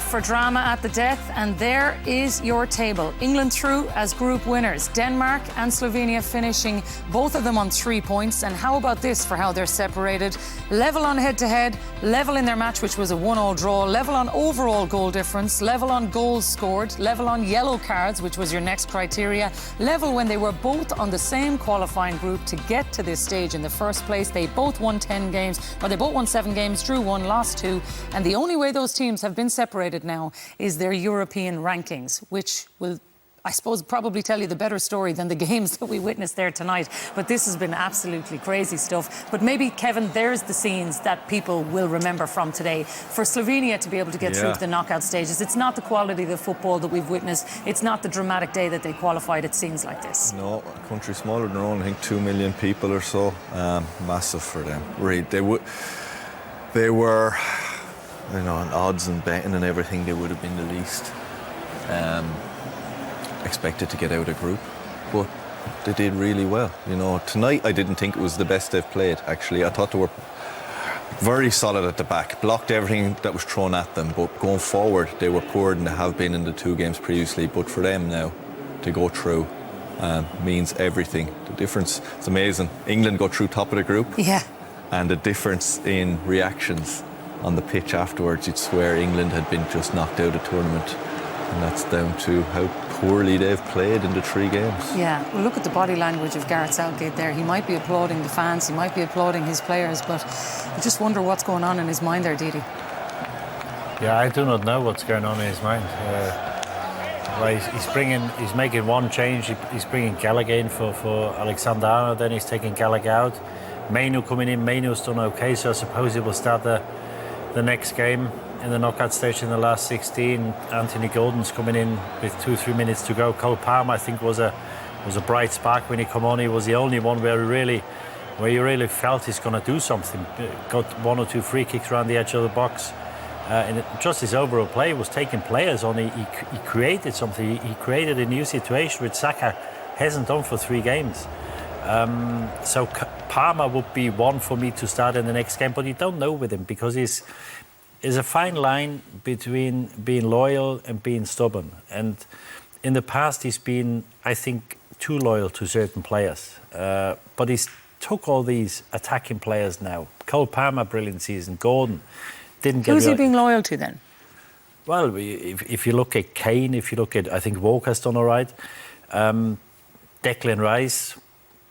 for drama at the death, and there is your table. England through as group winners. Denmark and Slovenia finishing, both of them on 3 points. And how about this for how they're separated? Level on head-to-head, level in their match, which was a 1-1 draw, level on overall goal difference, level on goals scored, level on yellow cards, which was your next criteria, level when they were both on the same qualifying group to get to this stage in the first place. They both won 10 games, or they both won 7 games, drew 1, lost 2, and the only way those teams have been separated now is their European rankings, which will, I suppose, probably tell you the better story than the games that we witnessed there tonight. But this has been absolutely crazy stuff. But maybe, Kevin, there's the scenes that people will remember from today. For Slovenia to be able to get through to the knockout stages, it's not the quality of the football that we've witnessed. It's not the dramatic day that they qualified at scenes like this. No, a country smaller than our own, I think 2 million people or so. Massive for them. Really, they were, you know, on odds and betting and everything, they would have been the least expected to get out of group, but they did really well. You know, tonight I didn't think it was the best they've played, actually. I thought they were very solid at the back, blocked everything that was thrown at them, but going forward they were poorer than they have been in the 2 games previously. But for them now to go through means everything. The difference is amazing. England go through top of the group, and the difference in reactions on the pitch afterwards, you'd swear England had been just knocked out of the tournament, and that's down to how poorly they've played in the 3 games. Yeah, well, look at the body language of Gareth Southgate there. He might be applauding the fans, he might be applauding his players, but you just wonder what's going on in his mind there, Didi. Yeah, I do not know what's going on in his mind. Well, he's making one change. He's bringing Gallagher in for Alexander, then he's taking Gallagher out. Mainu coming in. Mainu's done okay, so I suppose he will start the next game in the knockout stage in the last 16. Anthony Gordon's coming in with 2-3 minutes to go. Cole Palmer, I think, was a bright spark when he came on. He was the only one where you really felt he's going to do something. Got 1 or 2 free kicks around the edge of the box. And just his overall play was taking players on. He created something. He created a new situation which Saka hasn't done for 3 games. So Palmer would be one for me to start in the next game, but you don't know with him because there's a fine line between being loyal and being stubborn. And in the past, he's been, I think, too loyal to certain players. But he's took all these attacking players now. Cole Palmer, brilliant season. Gordon didn't get... Who's he being loyal to then? Well, if you look at Kane, if you look at, I think Walker's done all right. Declan Rice,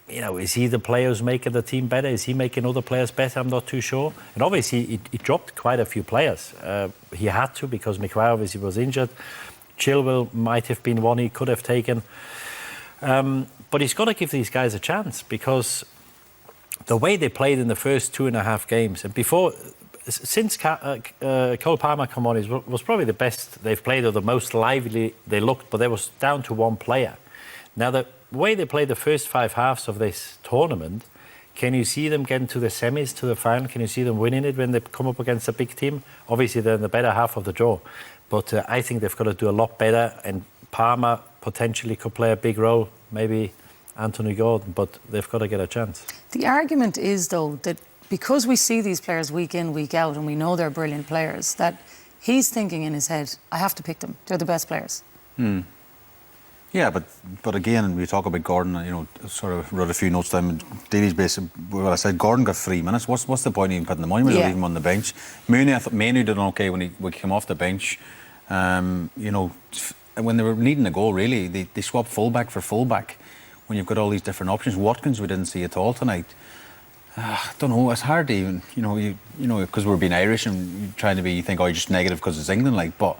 you know, is he the player who's making the team better? Is he making other players better? I'm not too sure. And obviously, he dropped quite a few players. He had to because McGuire obviously was injured. Chilwell might have been one he could have taken. But he's got to give these guys a chance because the way they played in the first 2.5 games, and before, since Cole Palmer come on, was probably the best they've played or the most lively they looked, but they was down to one player. Now, the way they played the first 5 halves of this tournament, can you see them getting to the semis, to the final? Can you see them winning it when they come up against a big team? Obviously, they're in the better half of the draw. But I think they've got to do a lot better, and Palmer potentially could play a big role, maybe Anthony Gordon, but they've got to get a chance. The argument is, though, that because we see these players week in, week out, and we know they're brilliant players, that he's thinking in his head, I have to pick them. They're the best players. Yeah, but again, we talk about Gordon, you know, sort of wrote a few notes down. Davies basically, well, I said Gordon got 3 minutes. What's the point of even putting the money? We'll leave him on the bench. I thought Mainu did okay when he came off the bench. You know, when they were needing a goal, really, they swapped fullback for fullback. When you've got all these different options, Watkins we didn't see at all tonight. I don't know. It's hard to even, you know, because we're being Irish and trying to be, you think, oh, you're just negative because it's England, like, but.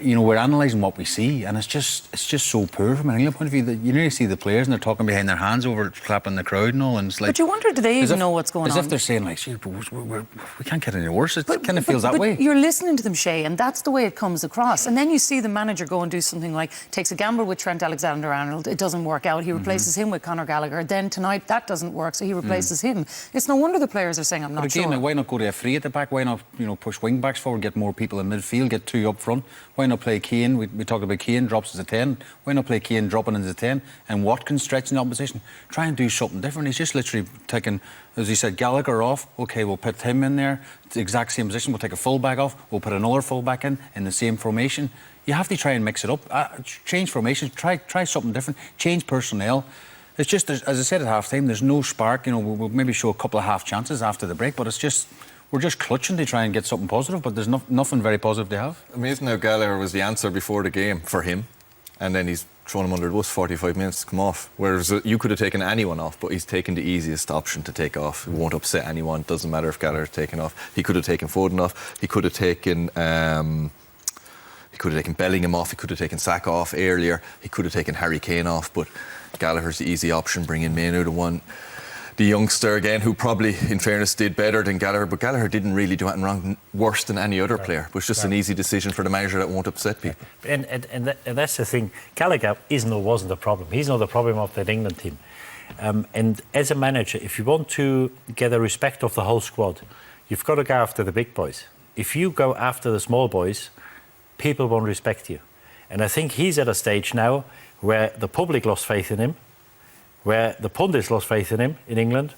You know, we're analysing what we see, and it's just so poor from an England point of view that you nearly see the players and they're talking behind their hands over clapping the crowd and all, and it's like. But you wonder, do they even know what's going on? As if they're saying, like, we can't get any worse. It kind of feels that way. You're listening to them, Shay, and that's the way it comes across. And then you see the manager go and do something like takes a gamble with Trent Alexander-Arnold. It doesn't work out. He replaces him with Conor Gallagher. Then tonight that doesn't work, so he replaces him. It's no wonder the players are saying, I'm not sure. But again, why not go to a 3 at the back? Why not, you know, push wing backs forward, get more people in midfield, get 2 up front? Why Why not play Kane? We talked about Kane drops as a 10. Why not play Kane dropping as a 10? And Watkins stretching the opposition. Try and do something different. He's just literally taking, as he said, Gallagher off. OK, we'll put him in there. It's the exact same position. We'll take a full-back off. We'll put another full-back in the same formation. You have to try and mix it up. Change formations. Try something different. Change personnel. It's just, as I said at half-time, there's no spark. You know, we'll maybe show a couple of half chances after the break, but it's just... We're just clutching to try and get something positive, but there's nothing very positive to have. Amazing how Gallagher was the answer before the game for him, and then he's thrown him under the bus 45 minutes to come off. Whereas you could have taken anyone off, but he's taken the easiest option to take off. It won't upset anyone. It doesn't matter if Gallagher's taken off. He could have taken Foden off. He could have taken Bellingham off. He could have taken Saka off earlier. He could have taken Harry Kane off, but Gallagher's the easy option. Bring in Mainu, the youngster again, who probably, in fairness, did better than Gallagher, but Gallagher didn't really do anything wrong, worse than any other player. It was just an easy decision for the manager that won't upset people. And that's the thing. Gallagher wasn't the problem. He's not the problem of that England team. And as a manager, if you want to get the respect of the whole squad, you've got to go after the big boys. If you go after the small boys, people won't respect you. And I think he's at a stage now where the public lost faith in him, where the pundits lost faith in him in England,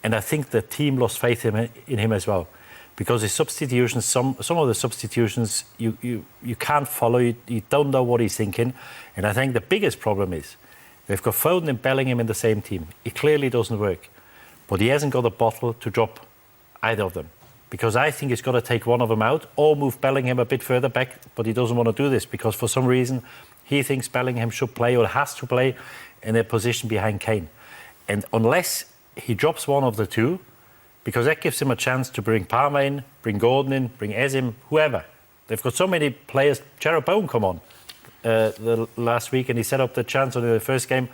and I think the team lost faith in him as well, because his substitutions, some of the substitutions, you can't follow, you don't know what he's thinking, and I think the biggest problem is they've got Foden and Bellingham in the same team. It clearly doesn't work, but he hasn't got a bottle to drop either of them, because I think he's got to take one of them out or move Bellingham a bit further back, but he doesn't want to do this because for some reason he thinks Bellingham should play or has to play in a position behind Kane. And unless he drops one of the two, because that gives him a chance to bring Palmer in, bring Gordon in, bring Ezim, whoever. They've got so many players. Jarrod Bowen come on the last week and he set up the chance on the first game,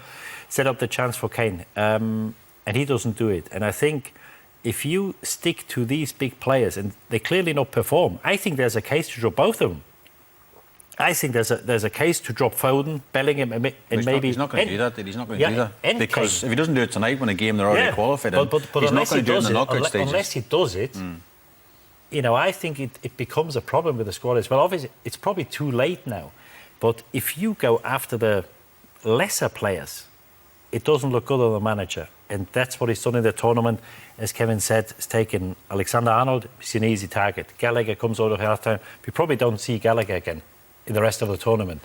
set up the chance for Kane. And he doesn't do it. And I think if you stick to these big players and they clearly not perform, I think there's a case to drop both of them. I think there's a case to drop Foden, Bellingham, and maybe... He's not going to do that. He's not going to do that. Because if he doesn't do it tonight when a game they're already qualified in, but he's not going to do it in the knockout stages. Unless he does it, you know, I think it becomes a problem with the squad as well. Obviously, it's probably too late now. But if you go after the lesser players, it doesn't look good on the manager. And that's what he's done in the tournament. As Kevin said, he's taken Alexander-Arnold. He's an easy target. Gallagher comes out of half-time. We probably don't see Gallagher again in the rest of the tournament.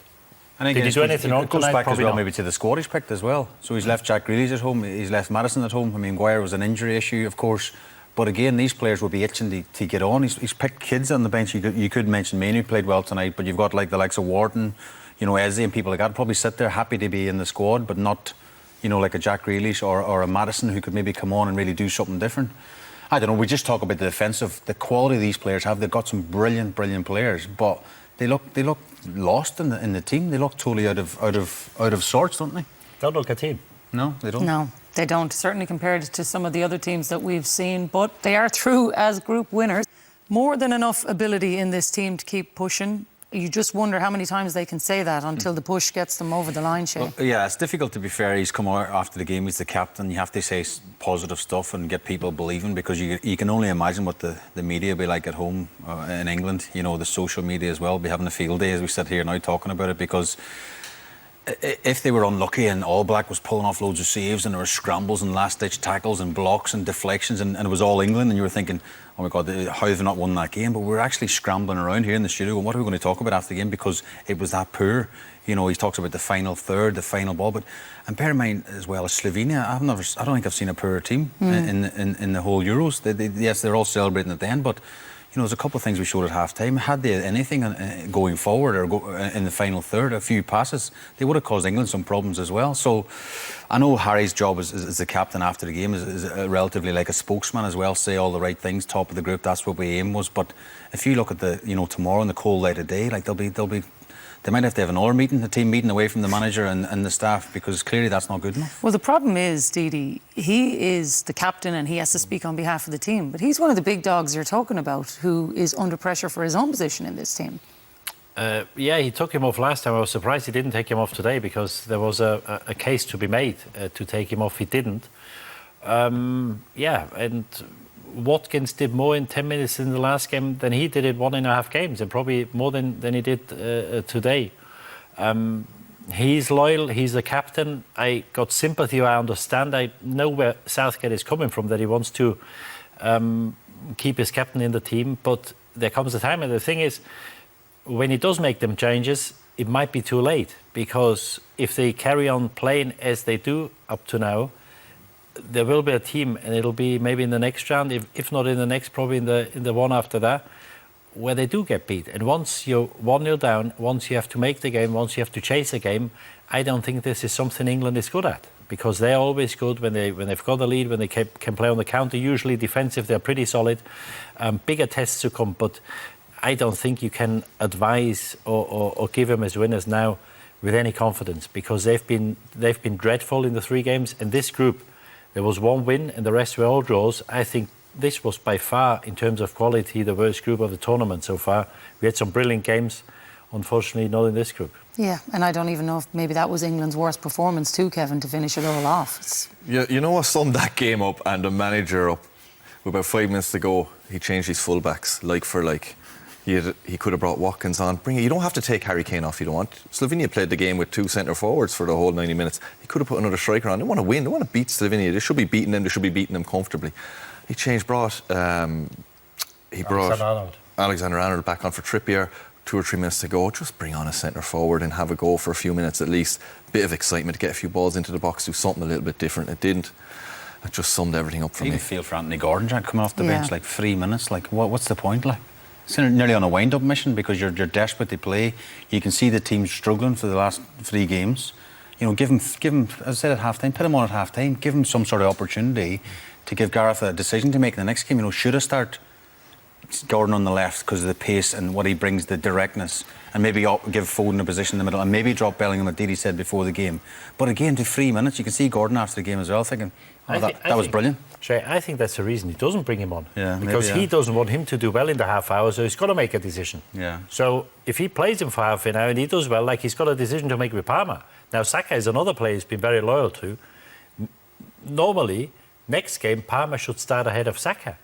And did he do anything wrong? It goes back as well maybe to the squad he's picked as well. So he's left Jack Grealish at home, he's left Maddison at home. I mean, Guire was an injury issue, of course. But again, these players will be itching to get on. He's picked kids on the bench. You could mention Mainu played well tonight, but you've got like the likes of Wharton, you know, Eze and people like that probably sit there happy to be in the squad, but not, you know, like a Jack Grealish or a Maddison who could maybe come on and really do something different. I don't know, we just talk about the defensive, the quality these players have. They've got some brilliant players, but they look lost in the team. They look totally out of sorts, don't they? Don't look a team. No, they don't. No, they don't. Certainly compared to some of the other teams that we've seen, but they are through as group winners. More than enough ability in this team to keep pushing. You just wonder how many times they can say that until the push gets them over the line, Shane. Well, yeah, it's difficult to be fair. He's come out after the game. He's the captain. You have to say positive stuff and get people believing, because you can only imagine what the media will be like at home in England. You know, the social media as well will be having a field day as we sit here now talking about it, because if they were unlucky and All Black was pulling off loads of saves and there were scrambles and last-ditch tackles and blocks and deflections and it was all England, and you were thinking, oh my God, how have they not won that game? But we're actually scrambling around here in the studio and what are we going to talk about after the game, because it was that poor. You know, he talks about the final third, the final ball, and bear in mind as well as Slovenia, I don't think I've seen a poorer team in the whole Euros. Yes, they're all celebrating at the end, but you know, there's a couple of things we showed at half-time. Had they anything going forward or in the final third, a few passes, they would have caused England some problems as well. So I know Harry's job as the captain after the game is relatively like a spokesman as well, say all the right things, top of the group, that's what we aim was. But if you look at tomorrow in the cold light of day, like they might have to have another meeting, a team meeting away from the manager and the staff, because clearly that's not good enough. Well, the problem is, Didi, he is the captain and he has to speak on behalf of the team. But he's one of the big dogs you're talking about who is under pressure for his own position in this team. Yeah, he took him off last time. I was surprised he didn't take him off today, because there was a case to be made to take him off. He didn't. Yeah, and Watkins did more in 10 minutes in the last game than he did in 1.5 games, and probably more than he did today. He's loyal, he's the captain. I got sympathy, I understand. I know where Southgate is coming from, that he wants to keep his captain in the team. But there comes a time, and the thing is, when he does make them changes, it might be too late. Because if they carry on playing as they do up to now, there will be a team, and it'll be maybe in the next round, if not in the next, probably in the one after that, where they do get beat. And once you're 1-0 down, once you have to make the game, once you have to chase the game, I don't think this is something England is good at, because they're always good when they've got the lead, when they can play on the counter. Usually defensive, they're pretty solid. Bigger tests to come, but I don't think you can advise or give them as winners now with any confidence, because they've been dreadful in the 3 games. And this group, there was 1 win and the rest were all draws. I think this was by far, in terms of quality, the worst group of the tournament so far. We had some brilliant games, unfortunately not in this group. Yeah, and I don't even know if maybe that was England's worst performance too, Kevin, to finish it all off. Yeah, you know what summed that game up and the manager up? With about 5 minutes to go, he changed his fullbacks, like for like. He could have brought Watkins on. You don't have to take Harry Kane off if you don't want. Slovenia played the game with 2 centre forwards for the whole 90 minutes. He could have put another striker on. They want to win. They want to beat Slovenia. They should be beating them. They should be beating them comfortably. He brought Alexander-Arnold back on for Trippier. 2 or 3 minutes to go. Just bring on a centre forward and have a go for a few minutes at least. Bit of excitement, get a few balls into the box, do something a little bit different. It didn't. It just summed everything up for me. You feel for Anthony Gordon, Jack, coming off the bench like 3 minutes. Like, what's the point? Like, it's nearly on a wind-up mission, because you're desperate to play. You can see the team struggling for the last 3 games. You know, give him. As I said at half-time, put him on at half-time. Give him some sort of opportunity to give Gareth a decision to make in the next game. You know, should I start Gordon on the left because of the pace and what he brings, the directness, and maybe give Foden a position in the middle, and maybe drop Bellingham, as Didi said before the game. But again, to 3 minutes, you can see Gordon after the game as well thinking, that was brilliant. Shay, I think that's the reason he doesn't bring him on. Yeah, because he doesn't want him to do well in the half hour, so he's got to make a decision. Yeah. So if he plays him for half an hour and he does well, like, he's got a decision to make with Parma. Now, Saka is another player he's been very loyal to. Normally, next game, Parma should start ahead of Saka.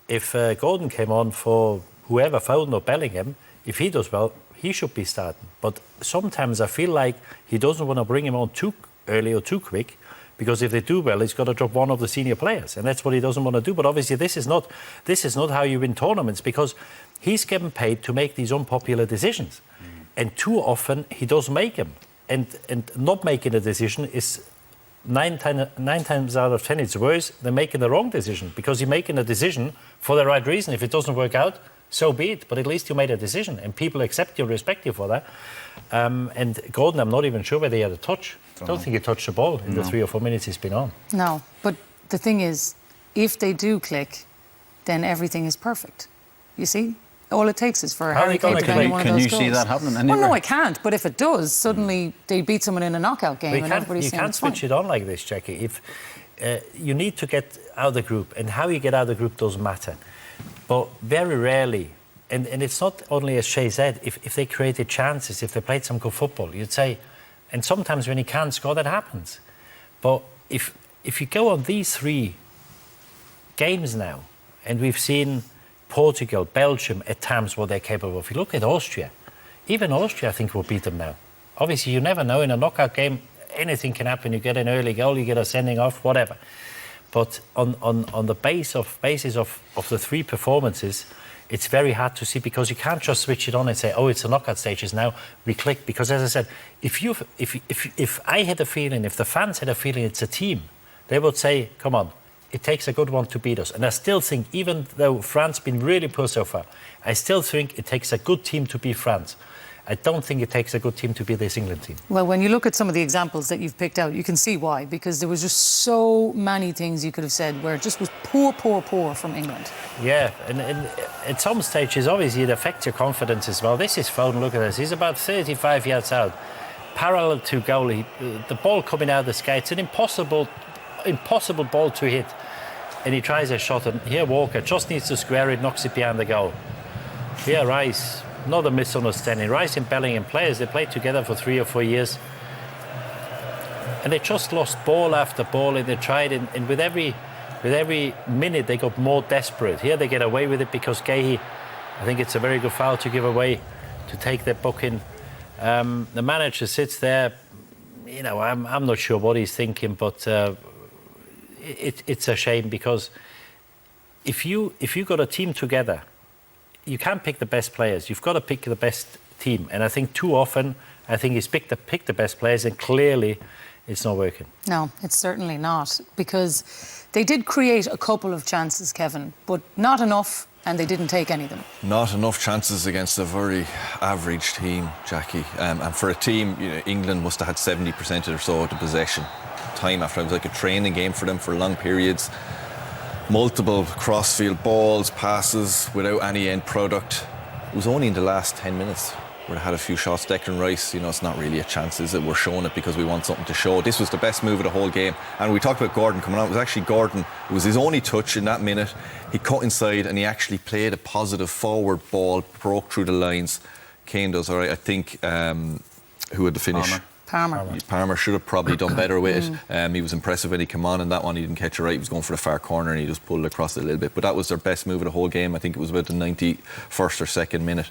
If Gordon came on for whoever, Foden or Bellingham, if he does well, he should be starting. But sometimes I feel like he doesn't want to bring him on too early or too quick, because if they do well, he's got to drop one of the senior players, and that's what he doesn't want to do. But obviously, this is not how you win tournaments, because he's getting paid to make these unpopular decisions, and too often he does make them. And not making a decision is 9 times out of 10 it's worse than making the wrong decision, because you're making a decision for the right reason. If it doesn't work out, so be it. But at least you made a decision, and people accept you, respect you for that. And Gordon, I'm not even sure whether he had a touch. I don't think he touched the ball in the 3 or 4 minutes he's been on. No, but the thing is, if they do click, then everything is perfect. You see? All it takes is for Harry Kane to get one of those goals. Can you see that happening anywhere? Well, no, I can't. But if it does, suddenly they beat someone in a knockout game, and everybody's saying it's fine. You can't switch it on like this, Jackie. If you need to get out of the group, and how you get out of the group doesn't matter. But very rarely, and it's not only, as Shay said, if they created chances, if they played some good football, you'd say, and sometimes when you can't score, that happens. But if you go on these 3 games now, and we've seen Portugal, Belgium, at times what they're capable of. If you look at Austria, even Austria, I think, will beat them now. Obviously, you never know. In a knockout game, anything can happen. You get an early goal, you get a sending off, whatever. But on the basis of the 3 performances, it's very hard to see, because you can't just switch it on and say, oh, it's the knockout stages now, we click. Because, as I said, if I had a feeling, if the fans had a feeling it's a team, they would say, come on, it takes a good one to beat us. And I still think, even though France has been really poor so far, I still think it takes a good team to beat France. I don't think it takes a good team to beat this England team. Well, when you look at some of the examples that you've picked out, you can see why, because there was just so many things you could have said where it just was poor from England. Yeah, and at some stages, obviously, it affects your confidence as well. This is Foden, look at this. He's about 35 yards out, parallel to goal. The ball coming out of the sky, it's an impossible ball to hit. And he tries a shot, and here Walker just needs to square it, knocks it behind the goal. Here Rice, not a misunderstanding. Rice and Bellingham players, they played together for 3 or 4 years. And they just lost ball after ball, and they tried, and with every With every minute, they got more desperate. Here, they get away with it because Gahey, I think it's a very good foul to give away, to take their booking. The manager sits there. You know, I'm not sure what he's thinking, but it's a shame because if you got a team together, you can't pick the best players. You've got to pick the best team. And I think too often, I think he's picked the best players, and clearly it's not working. No, it's certainly not, because they did create a couple of chances, Kevin, but not enough, and they didn't take any of them. Not enough chances against a very average team, Jackie. And for a team, you know, England must have had 70% or so of the possession time after. It was like a training game for them for long periods. Multiple cross-field balls, passes without any end product. It was only in the last 10 minutes where they had a few shots. Declan Rice, you know, it's not really a chance, is it? We're showing it because we want something to show. This was the best move of the whole game. And we talked about Gordon coming on. It was actually Gordon. It was his only touch in that minute. He cut inside and he actually played a positive forward ball, broke through the lines. Kane does all right. I think who had the finish? Palmer should have probably done better with it. He was impressive when he came on, and that one he didn't catch it right. He was going for the far corner and he just pulled it across it a little bit. But that was their best move of the whole game. I think it was about the 91st or 2nd minute.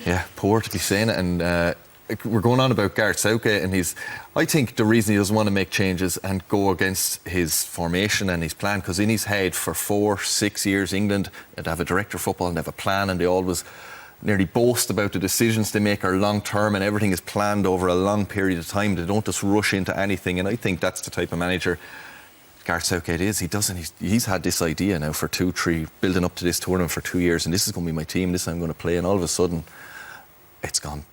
Yeah, poor to be saying it. And we're going on about Gareth Southgate, and I think the reason he doesn't want to make changes and go against his formation and his plan, because in his head for 4-6 years, England, they'd have a director of football and they have a plan, and they always nearly boast about the decisions they make are long term and everything is planned over a long period of time. They don't just rush into anything, and I think that's the type of manager Gareth Southgate is. He's had this idea now for 2-3, building up to this tournament for 2 years, and this is going to be my team, this I'm going to play, and all of a sudden it's gone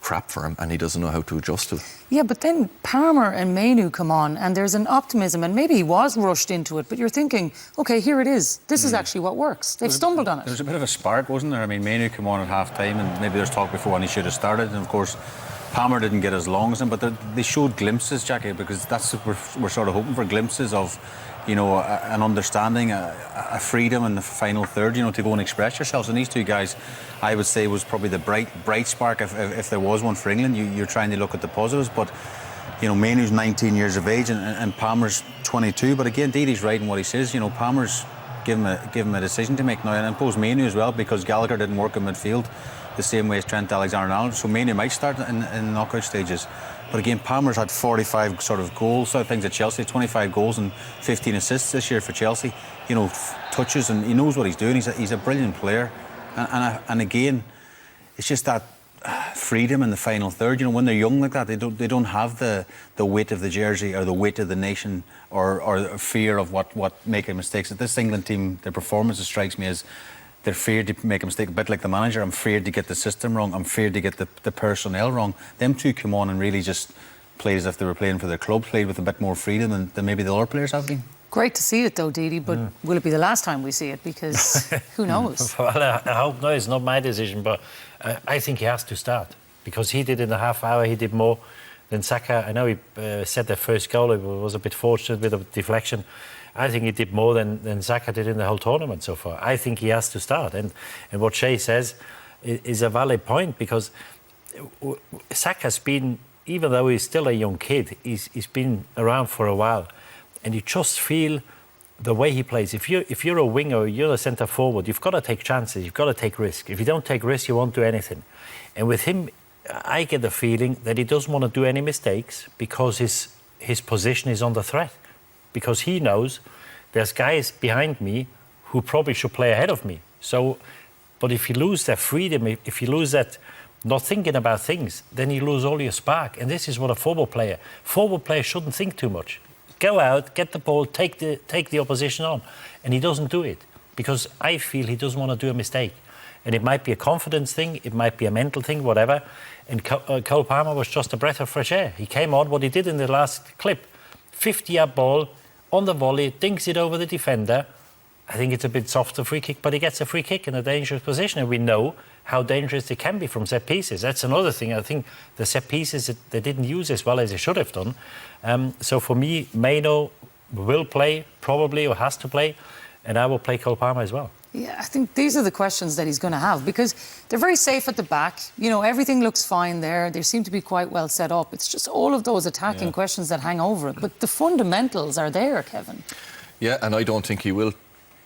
crap for him and he doesn't know how to adjust to it. Yeah, but then Palmer and Mainu come on and there's an optimism, and maybe he was rushed into it, but you're thinking, OK, here it is. This is actually what works. They've stumbled on it. There was a bit of a spark, wasn't there? I mean, Mainu came on at half-time and maybe there's talk before when he should have started, and of course Palmer didn't get as long as him, but they showed glimpses, Jackie, because that's what we're sort of hoping for, glimpses of, you know, an understanding, a freedom in the final third, you know, to go and express yourselves. And these two guys, I would say, was probably the bright spark, if there was one for England. You're trying to look at the positives, but, you know, Mainu's 19 years of age and Palmer's 22. But again, Didi's right in what he says. You know, Palmer's give him a decision to make now, and I suppose Mainu as well, because Gallagher didn't work in midfield the same way as Trent Alexander-Arnold. So Mainu might start in knockout stages. But again, Palmer's had 45 sort of goals, sort of things at Chelsea, 25 goals and 15 assists this year for Chelsea. You know, touches, and he knows what he's doing. He's a brilliant player. And again, it's just that freedom in the final third. You know, when they're young like that, they don't have the weight of the jersey or the weight of the nation or fear of what making mistakes. At this England team, their performance strikes me as they're feared to make a mistake, a bit like the manager. I'm feared to get the system wrong. I'm feared to get the personnel wrong. Them two come on and really just played as if they were playing for their club, played with a bit more freedom than maybe the other players have been. Great to see it though, Didi, but will it be the last time we see it? Because who knows? Well, I hope not. It's not my decision, but I think he has to start, because he did in the half hour, he did more than Saka. I know he set their first goal. It was a bit fortunate with a deflection. I think he did more than Saka did in the whole tournament so far. I think he has to start. And what Shay says is a valid point, because Saka's been, even though he's still a young kid, he's been around for a while. And you just feel the way he plays. If you're a winger, you're a centre forward, you've got to take chances, you've got to take risks. If you don't take risks, you won't do anything. And with him, I get the feeling that he doesn't want to do any mistakes, because his position is under threat. Because he knows there's guys behind me who probably should play ahead of me. So, but if you lose that freedom, if you lose that not thinking about things, then you lose all your spark. And this is what a forward player shouldn't think too much. Go out, get the ball, take the opposition on. And he doesn't do it, because I feel he doesn't want to do a mistake. And it might be a confidence thing, it might be a mental thing, whatever. And Cole Palmer was just a breath of fresh air. He came on, what he did in the last clip, 50-yard ball, on the volley, dinks it over the defender. I think it's a bit soft, a free kick, but he gets a free kick in a dangerous position, and we know how dangerous they can be from set pieces. That's another thing. I think the set pieces, they didn't use as well as they should have done. So for me, Mainu will play, probably, or has to play, and I will play Cole Palmer as well. Yeah, I think these are the questions that he's going to have, because they're very safe at the back. You know, everything looks fine there. They seem to be quite well set up. It's just all of those attacking questions that hang over it. But the fundamentals are there, Kevin. Yeah, and I don't think he will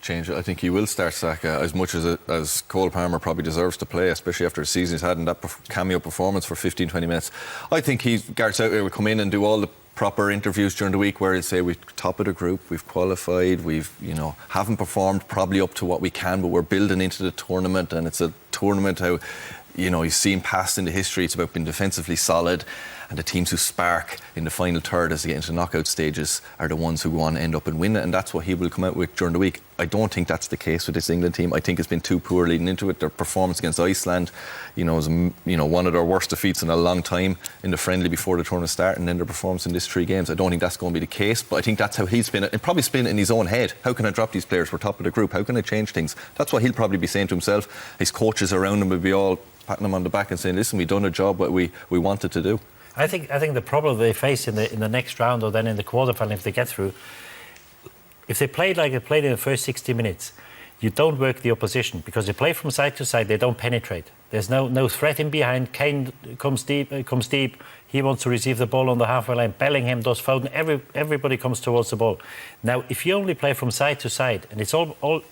change it. I think he will start Saka as much as Cole Palmer probably deserves to play, especially after the season he's had in that cameo performance for 15-20 minutes. I think Gareth Southgate will come in and do all the proper interviews during the week where he'll say we're top of the group, we've qualified, we've haven't performed probably up to what we can, but we're building into the tournament, and it's a tournament how he's seen past into history. It's about being defensively solid, and the teams who spark in the final third as they get into knockout stages are the ones who go on and end up and win it, and that's what he will come out with during the week. I don't think that's the case with this England team. I think it's been too poor leading into it. Their performance against Iceland, was one of their worst defeats in a long time in the friendly before the tournament started, and then their performance in these 3 games. I don't think that's going to be the case, but I think that's how he's been. And probably spin it in his own head. How can I drop these players? We're top of the group. How can I change things? That's what he'll probably be saying to himself. His coaches around him will be all patting him on the back and saying, listen, we've done a job what we wanted to do. I think the problem they face in the next round, or then in the quarterfinal if they get through, if they played like they played in the first 60 minutes, you don't work the opposition, because they play from side to side, they don't penetrate. There's no threat in behind. Kane comes deep. He wants to receive the ball on the halfway line. Bellingham does, Foden. Everybody comes towards the ball. Now, if you only play from side to side and it's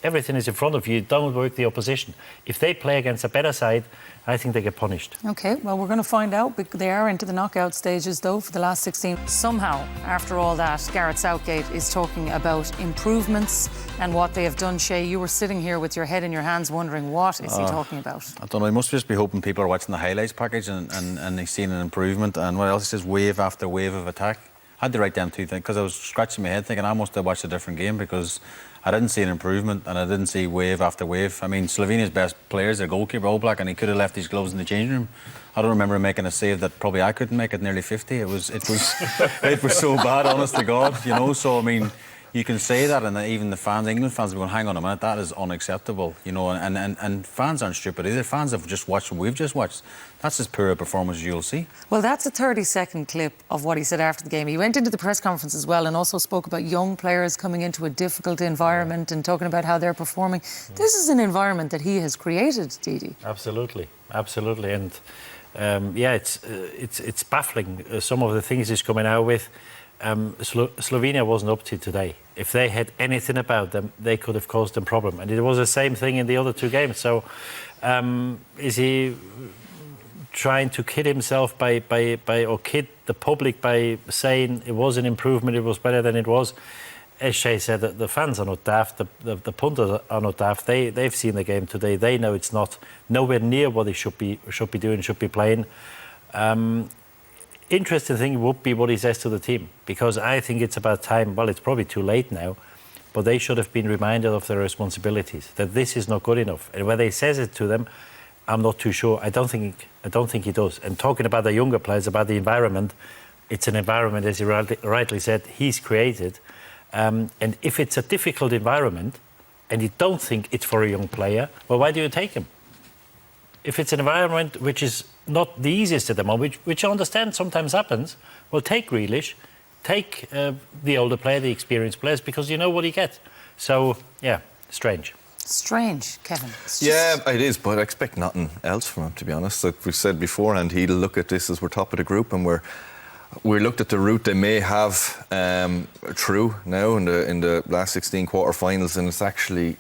everything is in front of you, you don't work the opposition. If they play against a better side, I think they get punished. OK, well, we're going to find out. They are into the knockout stages, though, for the last 16. Somehow, after all that, Gareth Southgate is talking about improvements and what they have done. Shay, you were sitting here with your head in your hands wondering, what is he talking about? I don't know, he must just be hoping people are watching the highlights package and they've seen an improvement. And what else? He says wave after wave of attack. I had to write down 2 things, because I was scratching my head thinking I must have watched a different game, because I didn't see an improvement and I didn't see wave after wave. I mean, Slovenia's best player is their goalkeeper, Oblak, and he could have left his gloves in the changing room. I don't remember him making a save that probably I couldn't make at nearly 50. It was it was so bad, honest to God, So I mean, you can say that, and even the fans, England fans, are going, hang on a minute, that is unacceptable, and fans aren't stupid either. Fans have just watched what we've just watched. That's as poor a performance as you'll see. Well, that's a 30-second clip of what he said after the game. He went into the press conference as well and also spoke about young players coming into a difficult environment and talking about how they're performing. This is an environment that he has created, Didi. Absolutely, and it's baffling, some of the things he's coming out with. Slovenia wasn't up to today. If they had anything about them, they could have caused them problem. And it was the same thing in the other 2 games. So is he trying to kid himself or kid the public by saying it was an improvement, it was better than it was? As Shay said, the fans are not daft, the punters are not daft. They've seen the game today. They know it's not nowhere near what they should be doing, should be playing. Interesting thing would be what he says to the team, because I think it's about time. Well, it's probably too late now, but they should have been reminded of their responsibilities, that this is not good enough. And whether he says it to them, I'm not too sure. I don't think he does. And talking about the younger players, about the environment, it's an environment, as he rightly said, he's created. And if it's a difficult environment and you don't think it's for a young player, well, why do you take him? If it's an environment which is not the easiest at the moment, which I understand sometimes happens, well, take Grealish, take the older player, the experienced players, because you know what you get. So, yeah, strange. Strange, Kevin. Yeah, it is, but I expect nothing else from him, to be honest. Like we said beforehand, he'll look at this as we're top of the group, and we looked at the route they may have through now in the last 16 quarter-finals, and it's actually,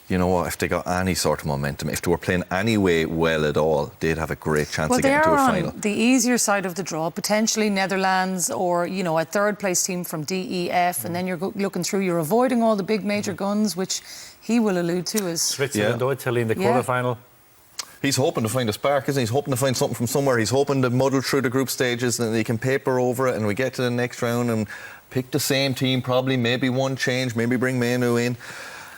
you know what, if they got any sort of momentum, if they were playing any way well at all, they'd have a great chance to get into a final. Well, they're on the easier side of the draw, potentially Netherlands or, a third-place team from DEF, and then you're looking through, you're avoiding all the big major guns, which he will allude to as... Switzerland or Italy in the quarter-final. He's hoping to find a spark, isn't he? He's hoping to find something from somewhere. He's hoping to muddle through the group stages and he can paper over it, and we get to the next round and pick the same team, probably, maybe one change, maybe bring Manu in,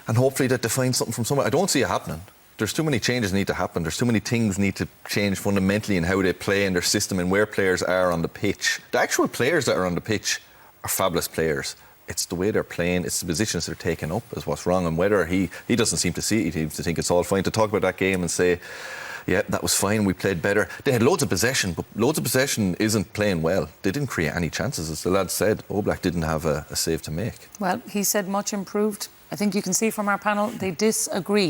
and hopefully that they find something from somewhere. I don't see it happening. There's too many changes need to happen. There's too many things need to change fundamentally in how they play in their system and where players are on the pitch. The actual players that are on the pitch are fabulous players. It's the way they're playing, it's the positions they're taking up is what's wrong, and whether he doesn't seem to see it, he seems to think it's all fine. To talk about that game and say, yeah, that was fine, we played better. They had loads of possession, but loads of possession isn't playing well. They didn't create any chances, as the lad said. Oblak didn't have a save to make. Well, he said much improved. I think you can see from our panel they disagree.